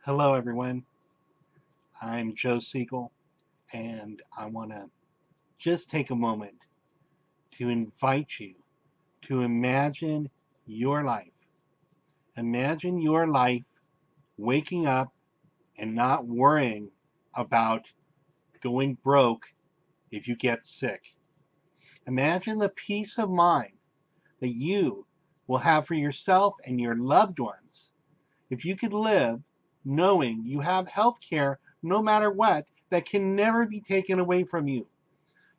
Hello, everyone. I'm Joe Siegel, and I want to just take a moment to invite you to imagine your life. Imagine your life waking up and not worrying about going broke if you get sick. Imagine the peace of mind that you will have for yourself and your loved ones if you could live knowing you have health care no matter what that can never be taken away from you.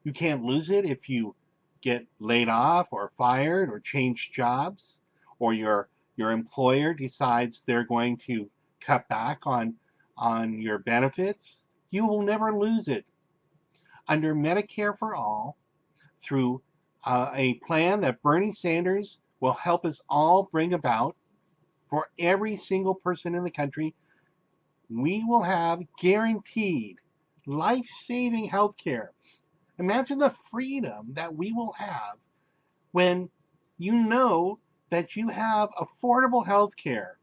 You can't lose it if you get laid off or fired or change jobs, or your employer decides they're going to cut back on your benefits. You will never lose it. Under Medicare for All, through a plan that Bernie Sanders will help us all bring about for every single person in the country, we will have guaranteed life-saving health care. Imagine the freedom that we will have when you know that you have affordable health care,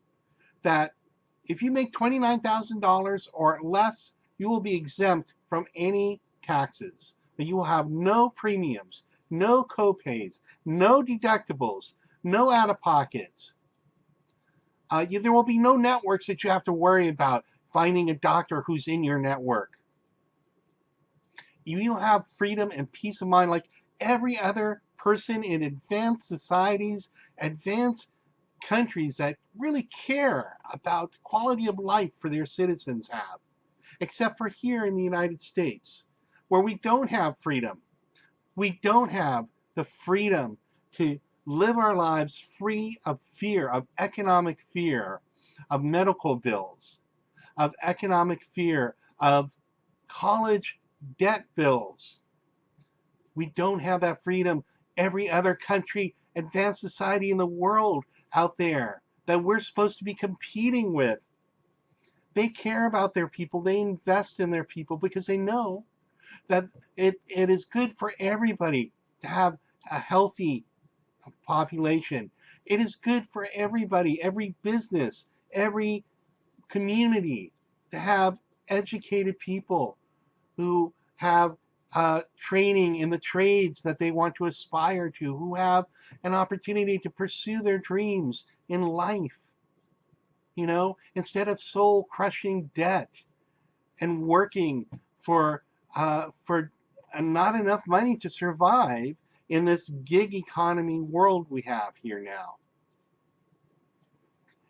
that if you make $29,000 or less, you will be exempt from any taxes, that you will have no premiums, no copays, no deductibles, no out-of-pockets. There will be no networks that you have to worry about finding a doctor who's in your network. You will have freedom and peace of mind like every other person in advanced societies, advanced countries that really care about the quality of life for their citizens have, except for here in the United States, where we don't have freedom. We don't have the freedom to live our lives free of fear, of economic fear, of medical bills, of economic fear, of college debt bills. We don't have that freedom. Every other country, advanced society in the world out there that we're supposed to be competing with, they care about their people. They invest in their people because they know that it is good for everybody to have a healthy population. It is good for everybody, every business, every community to have educated people who have training in the trades that they want to aspire to, who have an opportunity to pursue their dreams in life, instead of soul crushing debt and working for not enough money to survive in this gig economy world we have here now.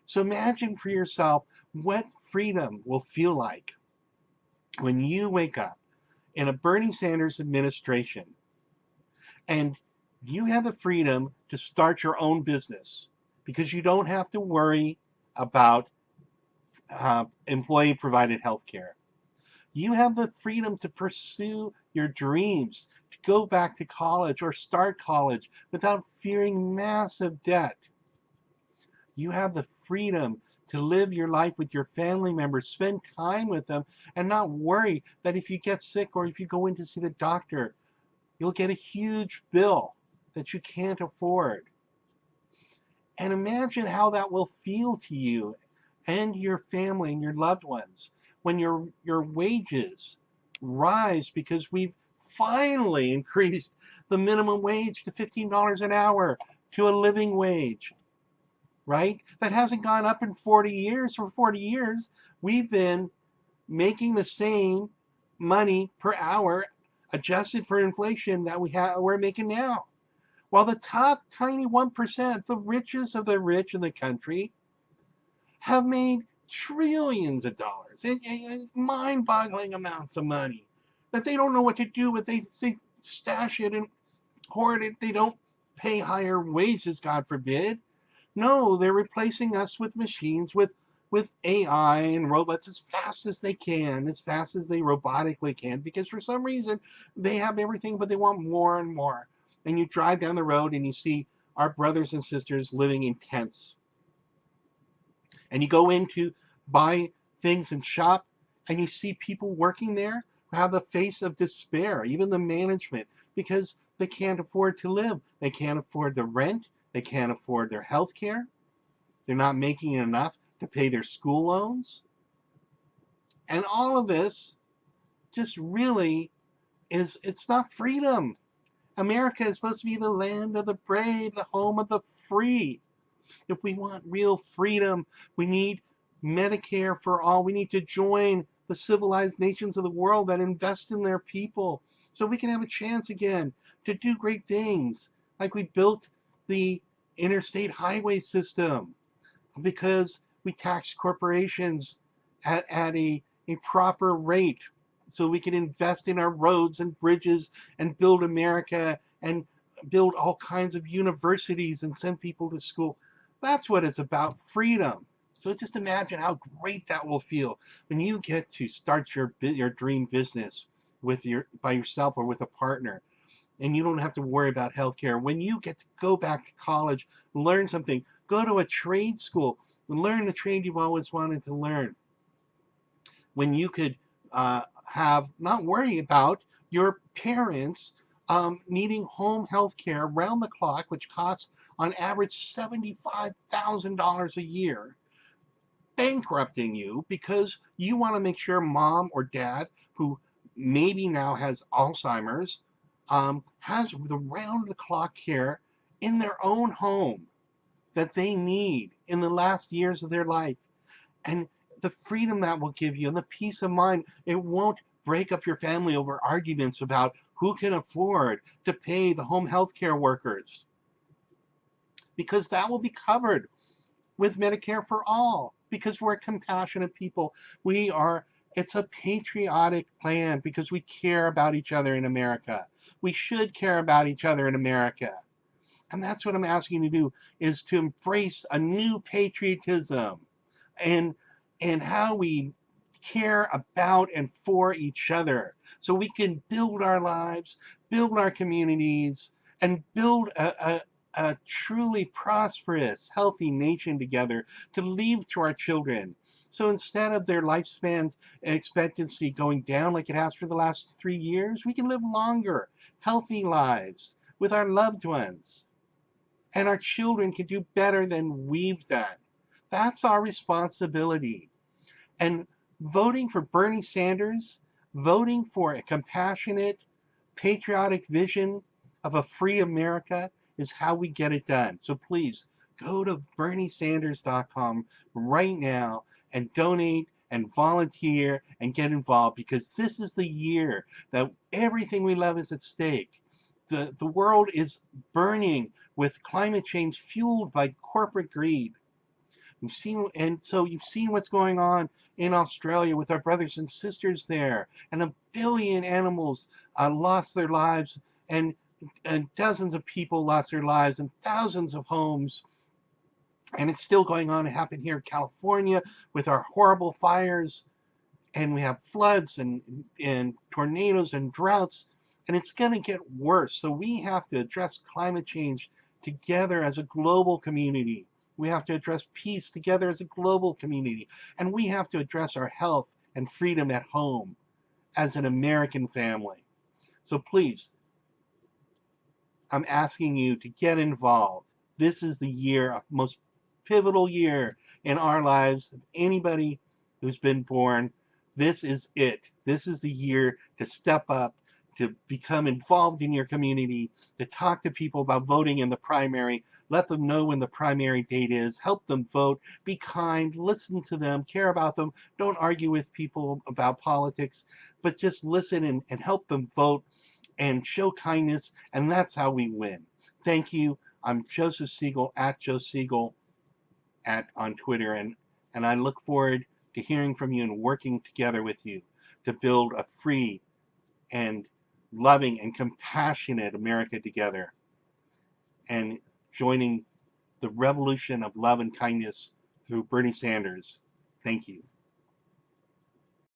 So imagine for yourself what freedom will feel like when you wake up in a Bernie Sanders administration and you have the freedom to start your own business because you don't have to worry about employee provided health care. You have the freedom to pursue your dreams, to go back to college or start college without fearing massive debt. You have the freedom to live your life with your family members, spend time with them, and not worry that if you get sick or if you go in to see the doctor, you'll get a huge bill that you can't afford. And imagine how that will feel to you and your family and your loved ones when your wages rise because we've finally increased the minimum wage to $15 an hour to a living wage, right? That hasn't gone up in 40 years. For 40 years, we've been making the same money per hour adjusted for inflation that we're making now. While the top tiny 1%, the richest of the rich in the country, have made trillions of dollars, mind-boggling amounts of money that they don't know what to do with. They stash it and hoard it. They don't pay higher wages, God forbid. No, they're replacing us with machines, with AI and robots as fast as they can, as fast as they robotically can, because for some reason they have everything, but they want more and more. And you drive down the road and you see our brothers and sisters living in tents. And you go in to buy things and shop, and you see people working there who have the face of despair, even the management, because they can't afford to live. They can't afford the rent. They can't afford their health care. They're not making enough to pay their school loans. And all of this just really it's not freedom. America is supposed to be the land of the brave, the home of the free. If we want real freedom, we need Medicare for all. We need to join the civilized nations of the world that invest in their people so we can have a chance again to do great things. Like we built the interstate highway system because we tax corporations at a proper rate so we can invest in our roads and bridges and build America and build all kinds of universities and send people to school. That's what it's about, freedom. So just imagine how great that will feel when you get to start your dream business with by yourself or with a partner, and you don't have to worry about healthcare. When you get to go back to college, learn something, go to a trade school, learn the trade you've always wanted to learn. When you could have not worry about your parents needing home health care around the clock, which costs on average $75,000 a year, bankrupting you because you want to make sure mom or dad, who maybe now has Alzheimer's, has the round the clock care in their own home that they need in the last years of their life. And the freedom that will give you and the peace of mind, it won't break up your family over arguments about who can afford to pay the home health care workers, because that will be covered with Medicare for all, because we're compassionate people. It's a patriotic plan because we care about each other in America. We should care about each other in America. And that's what I'm asking you to do, is to embrace a new patriotism and how we care about and for each other so we can build our lives, build our communities, and build a truly prosperous, healthy nation together to leave to our children. So instead of their lifespan expectancy going down like it has for the last 3 years, we can live longer, healthy lives with our loved ones. And our children can do better than we've done. That's our responsibility. And voting for Bernie Sanders, voting for a compassionate, patriotic vision of a free America is how we get it done. So please go to berniesanders.com right now and donate and volunteer and get involved, because this is the year that everything we love is at stake. The world is burning with climate change fueled by corporate greed. You've seen what's going on in Australia with our brothers and sisters there, and 1 billion animals lost their lives, and dozens of people lost their lives, and thousands of homes. And it's still going on. It happened here in California with our horrible fires, and we have floods and tornadoes and droughts, and it's going to get worse. So we have to address climate change together as a global community. We have to address peace together as a global community. And we have to address our health and freedom at home as an American family. So please, I'm asking you to get involved. This is the year, a most pivotal year in our lives of anybody who's been born. This is it. This is the year to step up, to become involved in your community, to talk to people about voting in the primary. Let them know when the primary date is. Help them vote. Be kind. Listen to them. Care about them. Don't argue with people about politics, but just listen and help them vote and show kindness. And that's how we win. Thank you. I'm Joseph Siegel, at Joe Siegel on Twitter. And I look forward to hearing from you and working together with you to build a free and loving and compassionate America together, and joining the revolution of love and kindness through Bernie Sanders. Thank you.